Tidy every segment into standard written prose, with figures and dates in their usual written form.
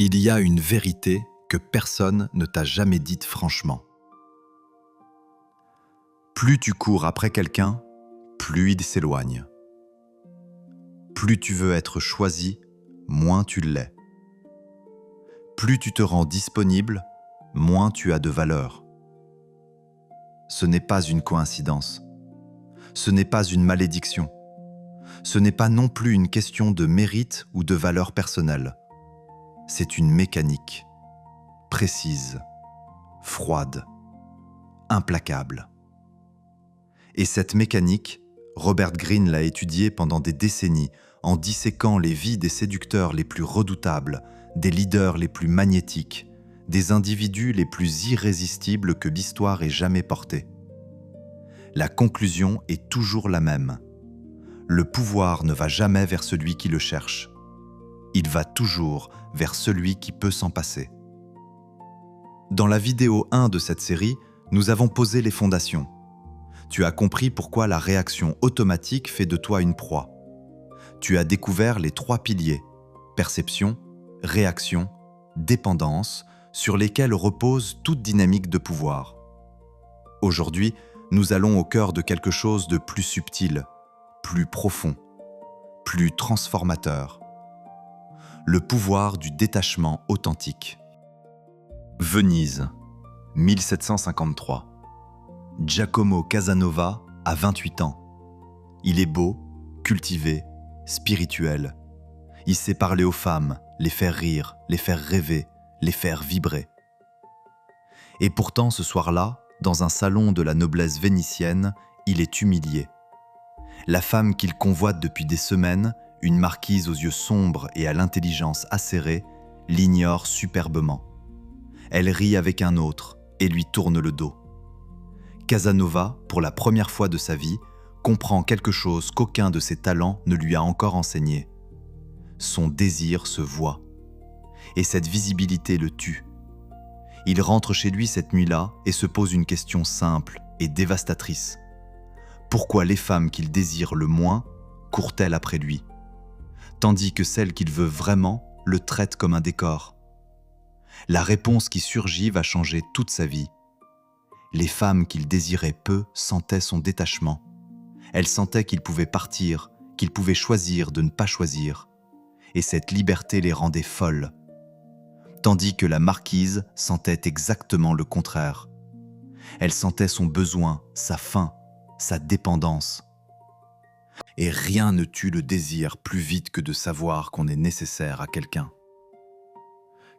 Il y a une vérité que personne ne t'a jamais dite franchement. Plus tu cours après quelqu'un, plus il s'éloigne. Plus tu veux être choisi, moins tu l'es. Plus tu te rends disponible, moins tu as de valeur. Ce n'est pas une coïncidence. Ce n'est pas une malédiction. Ce n'est pas non plus une question de mérite ou de valeur personnelle. C'est une mécanique, précise, froide, implacable. Et cette mécanique, Robert Greene l'a étudiée pendant des décennies en disséquant les vies des séducteurs les plus redoutables, des leaders les plus magnétiques, des individus les plus irrésistibles que l'histoire ait jamais portés. La conclusion est toujours la même. Le pouvoir ne va jamais vers celui qui le cherche. Il va toujours vers celui qui peut s'en passer. Dans la vidéo 1 de cette série, nous avons posé les fondations. Tu as compris pourquoi la réaction automatique fait de toi une proie. Tu as découvert les 3 piliers, perception, réaction, dépendance, sur lesquels repose toute dynamique de pouvoir. Aujourd'hui, nous allons au cœur de quelque chose de plus subtil, plus profond, plus transformateur. Le pouvoir du détachement authentique. Venise, 1753. Giacomo Casanova a 28 ans. Il est beau, cultivé, spirituel. Il sait parler aux femmes, les faire rire, les faire rêver, les faire vibrer. Et pourtant, ce soir-là, dans un salon de la noblesse vénitienne, il est humilié. La femme qu'il convoite depuis des semaines, une marquise aux yeux sombres et à l'intelligence acérée, l'ignore superbement. Elle rit avec un autre et lui tourne le dos. Casanova, pour la première fois de sa vie, comprend quelque chose qu'aucun de ses talents ne lui a encore enseigné. Son désir se voit. Et cette visibilité le tue. Il rentre chez lui cette nuit-là et se pose une question simple et dévastatrice. Pourquoi les femmes qu'il désire le moins courent-elles après lui, tandis que celles qu'il veut vraiment le traitent comme un décor? La réponse qui surgit va changer toute sa vie. Les femmes qu'il désirait peu sentaient son détachement. Elles sentaient qu'il pouvait partir, qu'il pouvait choisir de ne pas choisir. Et cette liberté les rendait folles. Tandis que la marquise sentait exactement le contraire. Elle sentait son besoin, sa faim, sa dépendance. Et rien ne tue le désir plus vite que de savoir qu'on est nécessaire à quelqu'un.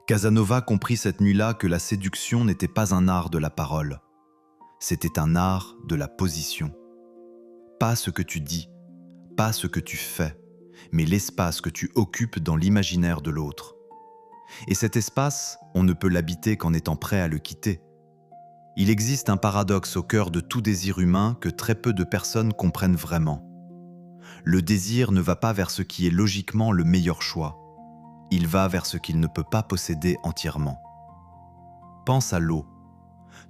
Casanova comprit cette nuit-là que la séduction n'était pas un art de la parole. C'était un art de la position. Pas ce que tu dis, pas ce que tu fais, mais l'espace que tu occupes dans l'imaginaire de l'autre. Et cet espace, on ne peut l'habiter qu'en étant prêt à le quitter. Il existe un paradoxe au cœur de tout désir humain que très peu de personnes comprennent vraiment. Le désir ne va pas vers ce qui est logiquement le meilleur choix. Il va vers ce qu'il ne peut pas posséder entièrement. Pense à l'eau.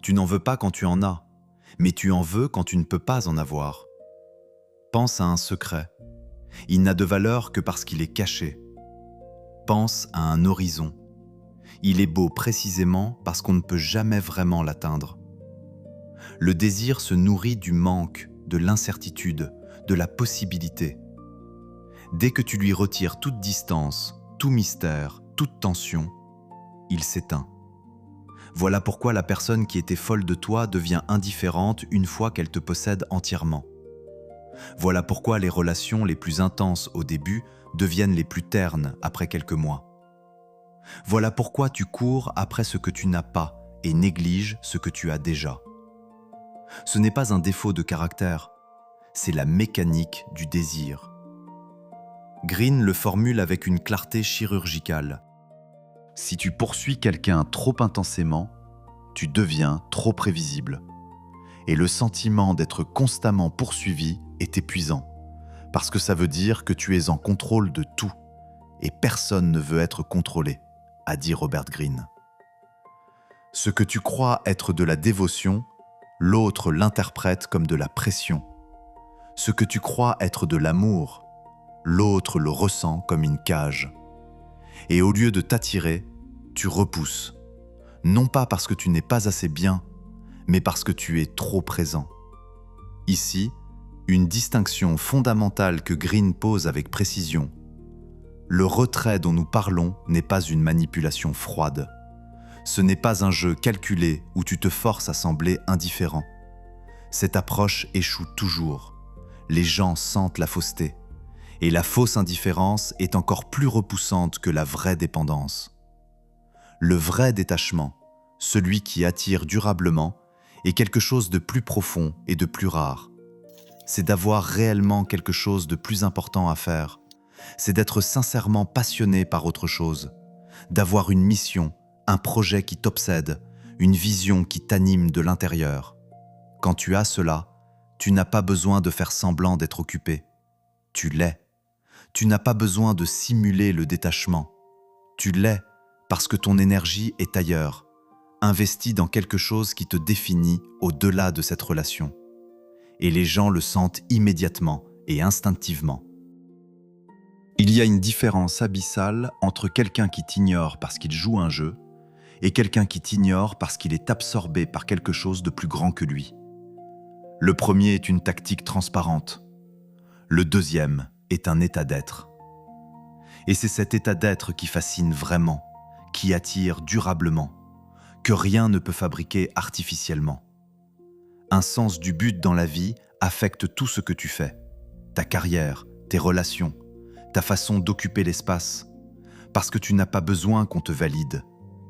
Tu n'en veux pas quand tu en as, mais tu en veux quand tu ne peux pas en avoir. Pense à un secret. Il n'a de valeur que parce qu'il est caché. Pense à un horizon. Il est beau précisément parce qu'on ne peut jamais vraiment l'atteindre. Le désir se nourrit du manque, de l'incertitude, de la possibilité. Dès que tu lui retires toute distance, tout mystère, toute tension, il s'éteint. Voilà pourquoi la personne qui était folle de toi devient indifférente une fois qu'elle te possède entièrement. Voilà pourquoi les relations les plus intenses au début deviennent les plus ternes après quelques mois. Voilà pourquoi tu cours après ce que tu n'as pas et négliges ce que tu as déjà. Ce n'est pas un défaut de caractère, c'est la mécanique du désir. Greene le formule avec une clarté chirurgicale. Si tu poursuis quelqu'un trop intensément, tu deviens trop prévisible. Et le sentiment d'être constamment poursuivi est épuisant, parce que ça veut dire que tu es en contrôle de tout, et personne ne veut être contrôlé, a dit Robert Greene. Ce que tu crois être de la dévotion, l'autre l'interprète comme de la pression. Ce que tu crois être de l'amour, l'autre le ressent comme une cage. Et au lieu de t'attirer, tu repousses. Non pas parce que tu n'es pas assez bien, mais parce que tu es trop présent. Ici, une distinction fondamentale que Greene pose avec précision. Le retrait dont nous parlons n'est pas une manipulation froide. Ce n'est pas un jeu calculé où tu te forces à sembler indifférent. Cette approche échoue toujours. Les gens sentent la fausseté. Et la fausse indifférence est encore plus repoussante que la vraie dépendance. Le vrai détachement, celui qui attire durablement, est quelque chose de plus profond et de plus rare. C'est d'avoir réellement quelque chose de plus important à faire. C'est d'être sincèrement passionné par autre chose, d'avoir une mission, un projet qui t'obsède, une vision qui t'anime de l'intérieur. Quand tu as cela, tu n'as pas besoin de faire semblant d'être occupé. Tu l'es. Tu n'as pas besoin de simuler le détachement. Tu l'es parce que ton énergie est ailleurs, investie dans quelque chose qui te définit au-delà de cette relation. Et les gens le sentent immédiatement et instinctivement. Il y a une différence abyssale entre quelqu'un qui t'ignore parce qu'il joue un jeu et quelqu'un qui t'ignore parce qu'il est absorbé par quelque chose de plus grand que lui. Le premier est une tactique transparente. Le deuxième est un état d'être. Et c'est cet état d'être qui fascine vraiment, qui attire durablement, que rien ne peut fabriquer artificiellement. Un sens du but dans la vie affecte tout ce que tu fais. Ta carrière, tes relations, ta façon d'occuper l'espace. Parce que tu n'as pas besoin qu'on te valide.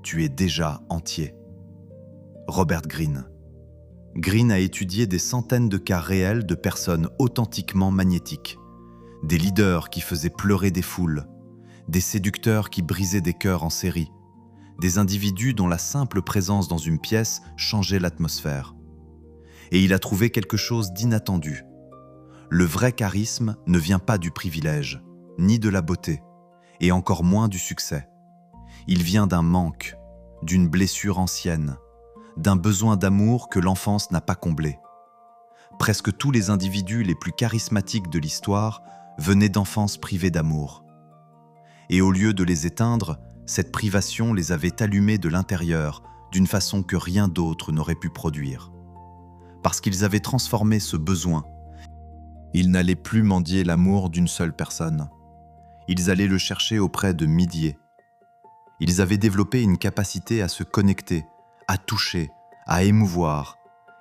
Tu es déjà entier. Robert Greene. Greene a étudié des centaines de cas réels de personnes authentiquement magnétiques. Des leaders qui faisaient pleurer des foules. Des séducteurs qui brisaient des cœurs en série. Des individus dont la simple présence dans une pièce changeait l'atmosphère. Et il a trouvé quelque chose d'inattendu. Le vrai charisme ne vient pas du privilège, ni de la beauté, et encore moins du succès. Il vient d'un manque, d'une blessure ancienne, d'un besoin d'amour que l'enfance n'a pas comblé. Presque tous les individus les plus charismatiques de l'histoire venaient d'enfances privées d'amour. Et au lieu de les éteindre, cette privation les avait allumés de l'intérieur d'une façon que rien d'autre n'aurait pu produire. Parce qu'ils avaient transformé ce besoin. Ils n'allaient plus mendier l'amour d'une seule personne. Ils allaient le chercher auprès de milliers. Ils avaient développé une capacité à se connecter, à toucher, à émouvoir,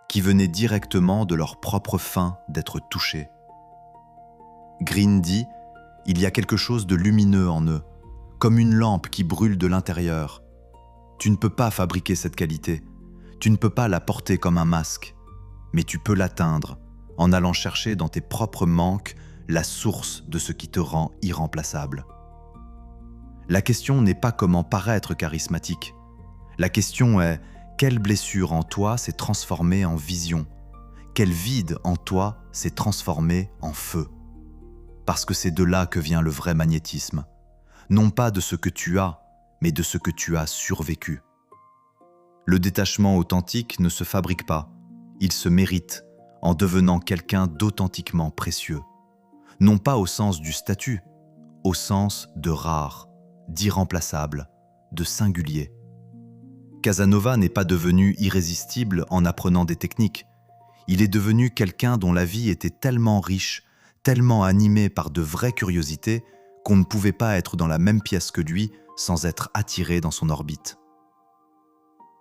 qui venait directement de leur propre faim d'être touchés. Greene dit, il y a quelque chose de lumineux en eux, comme une lampe qui brûle de l'intérieur. Tu ne peux pas fabriquer cette qualité, tu ne peux pas la porter comme un masque, mais tu peux l'atteindre en allant chercher dans tes propres manques la source de ce qui te rend irremplaçable. La question n'est pas comment paraître charismatique. La question est quelle blessure en toi s'est transformée en vision, quel vide en toi s'est transformé en feu. Parce que c'est de là que vient le vrai magnétisme, non pas de ce que tu as, mais de ce que tu as survécu. Le détachement authentique ne se fabrique pas, il se mérite en devenant quelqu'un d'authentiquement précieux. Non pas au sens du statut, au sens de rare, d'irremplaçable, de singulier. Casanova n'est pas devenu irrésistible en apprenant des techniques. Il est devenu quelqu'un dont la vie était tellement riche, tellement animée par de vraies curiosités, qu'on ne pouvait pas être dans la même pièce que lui sans être attiré dans son orbite.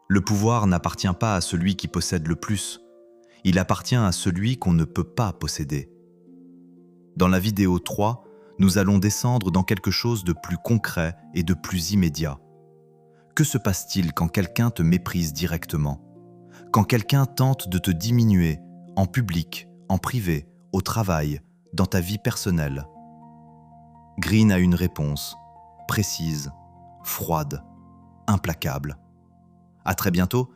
Le pouvoir n'appartient pas à celui qui possède le plus, il appartient à celui qu'on ne peut pas posséder. Dans la vidéo 3, nous allons descendre dans quelque chose de plus concret et de plus immédiat. Que se passe-t-il quand quelqu'un te méprise directement? Quand quelqu'un tente de te diminuer, en public, en privé, au travail, dans ta vie personnelle? Greene a une réponse, précise, froide, implacable. À très bientôt